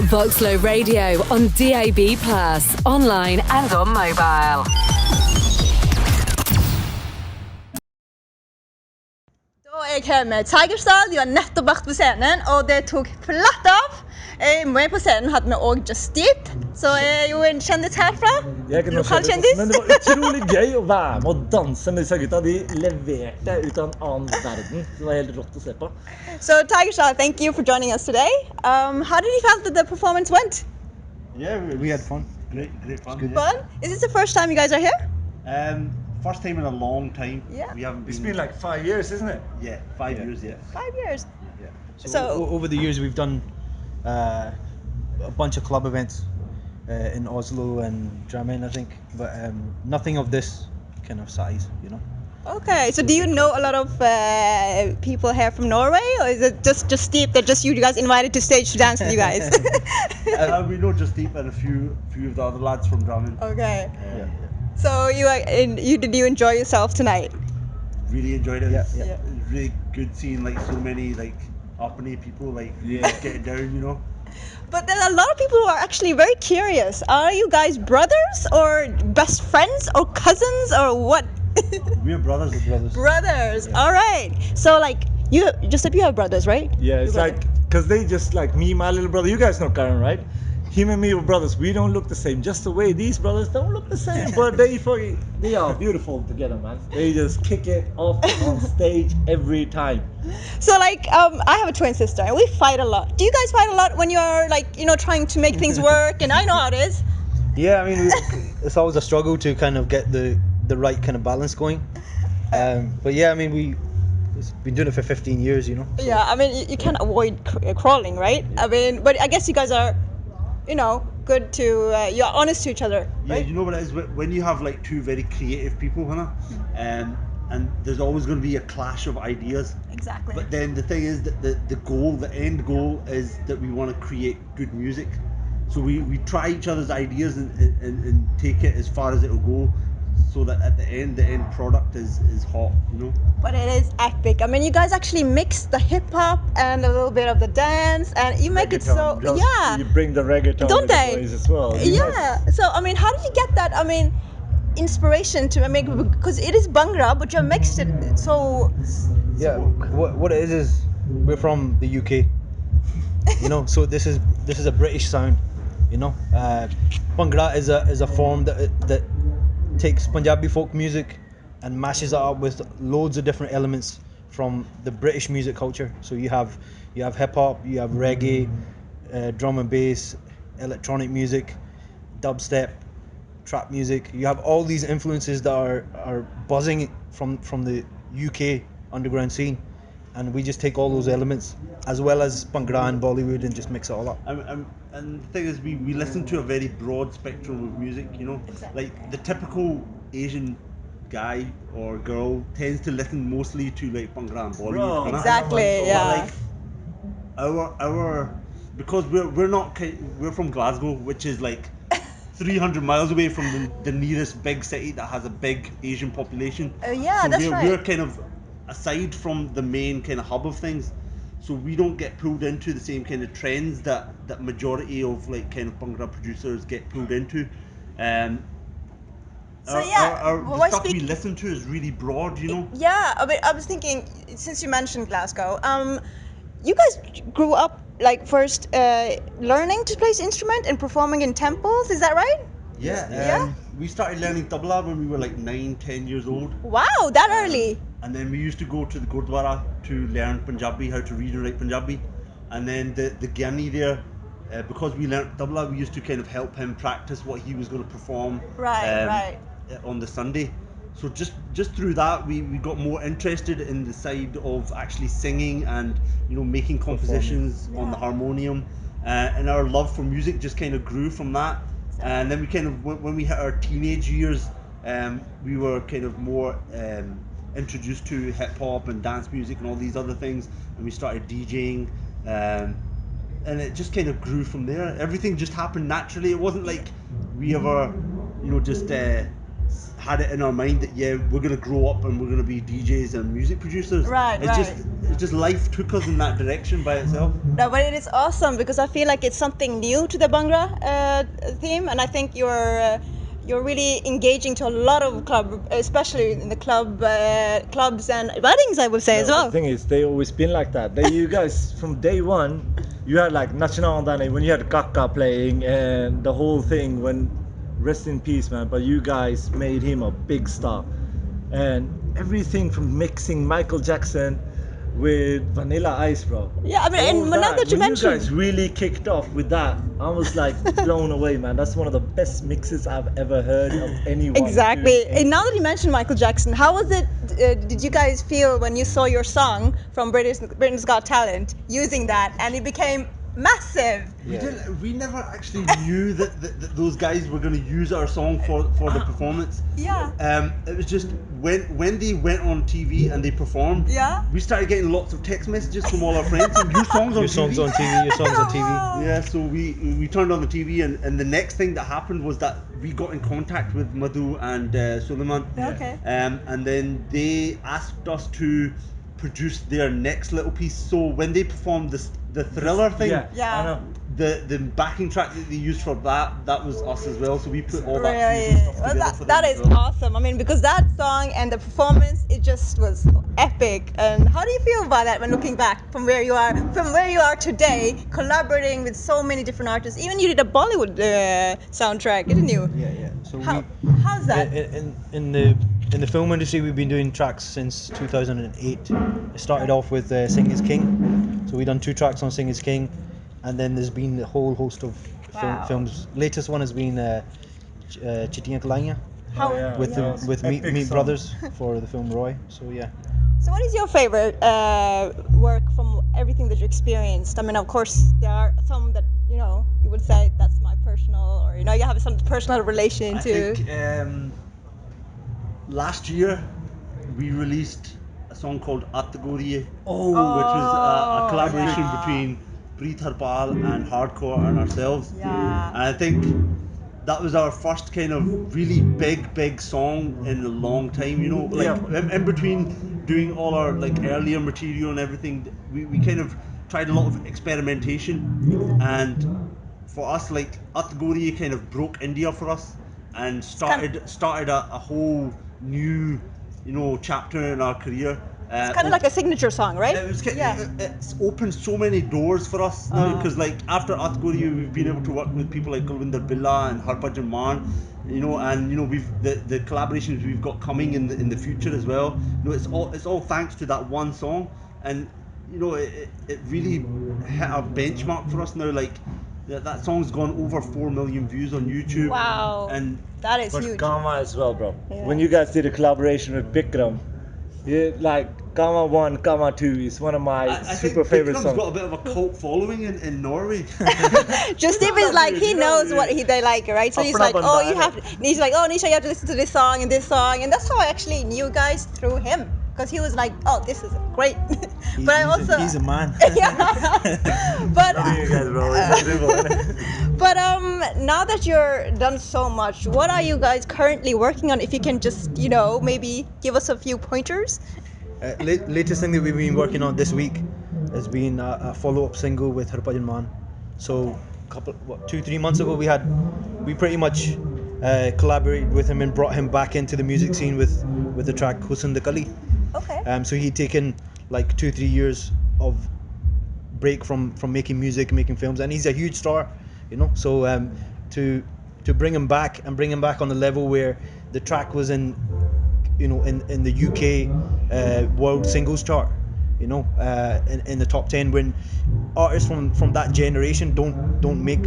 VOXLO Radio on DAB+, online and on mobile. Da er jeg her med Tigerstyle. De har nettopp vært på scenen, og det tok flatt av. Med på scenen hadde vi også Just Deep, så er jo en kjendis herfra. Jeg er ikke noen Lokalkjendis. men det var utrolig gøy å være med og danse med disse gutta. De leverte ut av en annen verden. Det var helt rått å se på. So Tigerstyle, thank you for joining us today. How did you feel that the performance went? Yeah, we had fun. Great fun. Good fun? Is this the first time you guys are here? First time in a long time. Yeah. We haven't been. It's been like 5 years, isn't it? Yeah, 5 years. Yeah. 5 years. Yeah. So- over the years we've done a bunch of club events in Oslo and Drammen, I think, but nothing of this kind of size, you know. Okay, so do you know a lot of people here from Norway, or is it just Deep that just you guys invited to stage to dance with you guys? We know Just Deep and a few of the other lads from Drammen. Okay. Yeah. So did you enjoy yourself tonight? Really enjoyed it. Yeah, It's yeah. really good seeing like so many like uppity people like getting down, you know. But there's a lot of people who are actually very curious. Are you guys brothers or best friends or cousins or what? We're brothers. Brothers. All right. So like you have brothers, right? Yeah, it's Your like, because they just like me, my little brother. You guys know Karen, right? Him and me were brothers. We don't look the same. Just the way these brothers don't look the same, but they are beautiful together, man. They just kick it off on stage every time. So like I have a twin sister and we fight a lot. Do you guys fight a lot when you're like, trying to make things work? And I know how it is. Yeah, I mean, it's always a struggle to kind of get the right kind of balance going. But yeah, I mean, we've been doing it for 15 years, you know. So. Yeah, I mean, you can't avoid crawling, right? I mean, but I guess you guys are, good to, you're honest to each other, Yeah, right? you know what it is when you have like two very creative people, Hannah, and there's always going to be a clash of ideas. Exactly. But then the thing is that the end goal is that we want to create good music. So we try each other's ideas and take it as far as it'll go, so that at the end product is hot, you know. But it is epic. I mean, you guys actually mix the hip hop and a little bit of the dance, and you make it so You bring the reggaeton Don't with the they? boys as well. Yeah. So I mean, how did you get that? I mean, inspiration to make, because it is Bhangra, but you mixed it so. Yeah, what it is we're from the UK, you know. So this is a British sound, you know. Bhangra is a form that takes Punjabi folk music and mashes it up with loads of different elements from the British music culture. So you have hip hop, you have reggae, drum and bass, electronic music, dubstep, trap music. You have all these influences that are buzzing from the UK underground scene, and we just take all those elements as well as Bhangra and Bollywood and just mix it all up. And the thing is, we listen to a very broad spectrum of music, you know. Exactly. Like the typical Asian guy or girl tends to listen mostly to like Bhangra and Bollywood. Bro, you know? Exactly. But, Yeah. like our because we're from Glasgow, which is like 300 miles away from the nearest big city that has a big Asian population. Yeah, so that's we're right. kind of aside from the main kind of hub of things, so we don't get pulled into the same kind of trends that majority of like kind of Bhangra producers get pulled into. So yeah, The stuff we listen to is really broad, you know. Yeah, I was thinking, since you mentioned Glasgow, you guys grew up like first learning to play instrument and performing in temples, is that right? Yeah. We started learning tabla when we were like 9-10 years old. Wow, that early. And then we used to go to the Gurdwara to learn Punjabi, how to read and write Punjabi. And then the Gyani there, because we learnt tabla, we used to kind of help him practice what he was going to perform Right. on the Sunday. So just through that, we got more interested in the side of actually singing and, making compositions on the harmonium. And our love for music just kind of grew from that. And then we kind of, when we hit our teenage years, we were kind of more introduced to hip hop and dance music and all these other things, and we started DJing, and it just kind of grew from there. Everything just happened naturally. It wasn't like we ever, just had it in our mind that we're gonna grow up and we're gonna be DJs and music producers. Right, It's just life took us in that direction by itself. No, but it is awesome because I feel like it's something new to the Bhangra theme, and I think you're really engaging to a lot of club, especially in the clubs and weddings, I would say as well. The thing is, they always been like that. You guys, from day one, you had like National Dane when you had Kaka playing and the whole thing. When rest in peace, man. But you guys made him a big star, and everything from mixing Michael Jackson with Vanilla Ice, bro. Yeah, I mean, and now that you when mention, you guys really kicked off with that, I was like blown away, man. That's one of the best mixes I've ever heard of anyone. exactly. And now that you mentioned Michael Jackson, how was it? Did you guys feel when you saw your song from Britain's Got Talent using that, and it became massive? We never actually knew that those guys were going to use our song for the performance. Yeah. It was just when they went on TV and they performed. Yeah. We started getting lots of text messages from all our friends saying, your songs on Your TV. songs on TV. Your songs on TV. Yeah, so we turned on the TV, and the next thing that happened was that we got in contact with Madhu and Suleiman. Okay. And then they asked us to produce their next little piece. So when they performed the Thriller thing, Yeah. I know. the backing track that they used for that was us as well. So we put all that Really, fusion stuff well, together for them that as is well. awesome. I mean, because that song and the performance, it just was epic. And how do you feel about that when looking back from where you are today, collaborating with so many different artists? Even you did a Bollywood soundtrack, didn't you? Yeah. So How's that? in the film industry, we've been doing tracks since 2008. It started off with Sing Is King. So we've done 2 tracks on Sing Is King. And then there's been a whole host of films. Latest one has been Chittiyan Kalaiyan with Meat Brothers for the film Roy. So yeah. So what is your favorite work from everything that you experienced? I mean, of course, there are some that, you would say that's my personal, or, you have some personal relation I to. think last year we released a song called Attagoriye, which was a collaboration between Preet Harpal and Hardcore and ourselves. Yeah. And I think that was our first kind of really big song in a long time, in between doing all our earlier material and everything, we kind of tried a lot of experimentation, and for us Attagoriye kind of broke India for us and started a whole new chapter in our career. It's kind of like a signature song, right? It's opened so many doors for us now, because after Attagoriye we've been able to work with people like Kulwinder Billa and Harbhajan Mann, and we've the collaborations we've got coming in the future as well. It's all thanks to that one song, and it really hit a benchmark for us now. That song's gone over 4 million views on YouTube. Wow. And that is But huge. Kama as well, bro. Yeah. When you guys did a collaboration with Bikram, Kama 1, Kama 2 is one of my I super think favorite Bikram's songs. got a bit of a cult following in Norway. Just if it's like he knows what they like, right? So he's like, and oh, down. you have. And he's like, oh, Nisha, you have to listen to this song, and that's how I actually knew guys through him, because he was like, oh, this is great. But I also. He's a man. But. You guys, bro. It's simple, innit? But now that you're done so much, what are you guys currently working on? If you can just, maybe give us a few pointers. Latest thing that we've been working on this week has been a follow-up single with Harbhajan Mann. So 2-3 months ago we pretty much collaborated with him and brought him back into the music scene with the track Husn De Kali. Okay. So he'd taken 2-3 years of break from making music, making films, and he's a huge star, So to bring him back on the level where the track was in the UK world singles chart, in the top 10, when artists from that generation don't make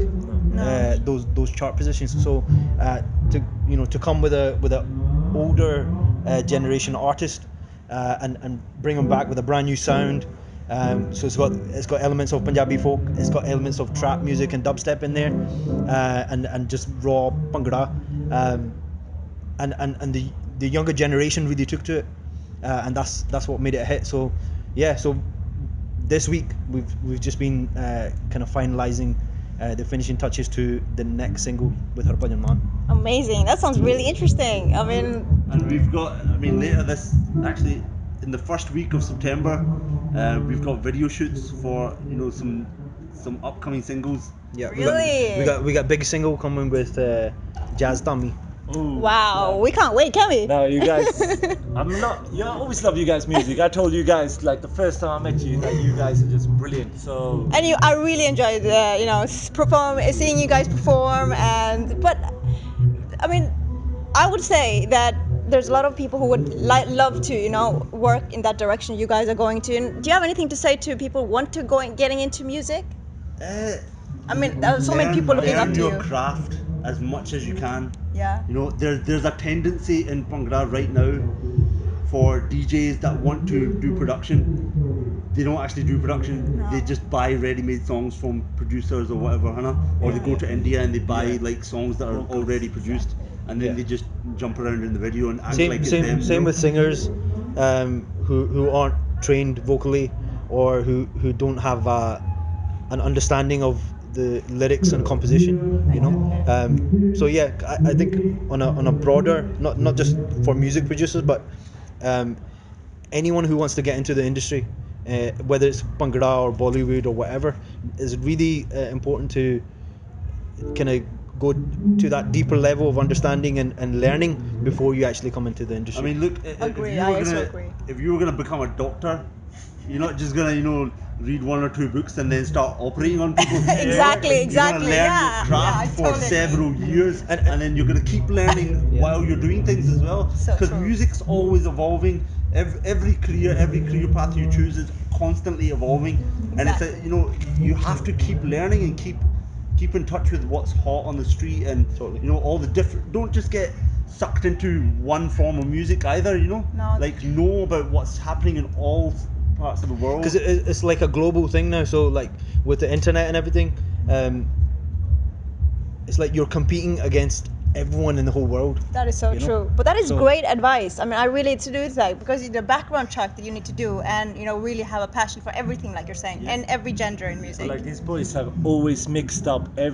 those chart positions. So to come with a older generation artist and bring them back with a brand new sound. So it's got elements of Punjabi folk, it's got elements of trap music and dubstep in there, and just raw Bhangra, and the younger generation really took to it, and that's what made it a hit. So yeah, so this week we've just been kind of finalizing the finishing touches to the next single with her Bhajan Man. Amazing. That sounds really interesting. I mean, And we've got, later this, actually, in the first week of September, we've got video shoots for, some upcoming singles. Yeah, Really? we got big single coming with Jazz Dummy. Ooh. wow. We can't wait, can we? No, you guys, I always love you guys' music. I told you guys, like, the first time I met you, that you guys are just brilliant. So, And I really enjoyed, seeing you guys perform. But I mean, I would say that there's a lot of people who would love to, work in that direction you guys are going to. And do you have anything to say to people who want to getting into music? I mean, there's so many people looking up learn to your you. craft as much as you can. Yeah. There's a tendency in Bhangra right now for DJs that want to do production. They don't actually do production. No. They just buy ready-made songs from producers or whatever, or they go to India and they buy like songs that are already produced, and then they just jump around in the video and act like it's them. Same with singers who aren't trained vocally, or who don't have an understanding of the lyrics and composition, so yeah, I think on a broader, not just for music producers, but anyone who wants to get into the industry, whether it's Bhangra or Bollywood or whatever, is really important to kind of go to that deeper level of understanding and learning before you actually come into the industry. I mean, look, Agree, I also agree. if you were gonna become a doctor, you're not just gonna, read one or two books and then start operating on people. Exactly, You're gonna learn yeah. your craft I for totally several years, and then you're gonna keep learning while you're doing things as well. So Because true. music's always evolving. Every career path you choose is constantly evolving, and it's you have to keep learning and keep in touch with what's hot on the street, and all the different. Don't just get sucked into one form of music either. No. Like, know about what's happening in all parts of the world. Because it's like a global thing now, so like with the internet and everything, it's like you're competing against everyone in the whole world. That is so you know? true. But that is So- great advice. I mean, I really to do that because the background check that you need to do, and really have a passion for everything, like you're saying, and every gender in music. like, these boys have always mixed up every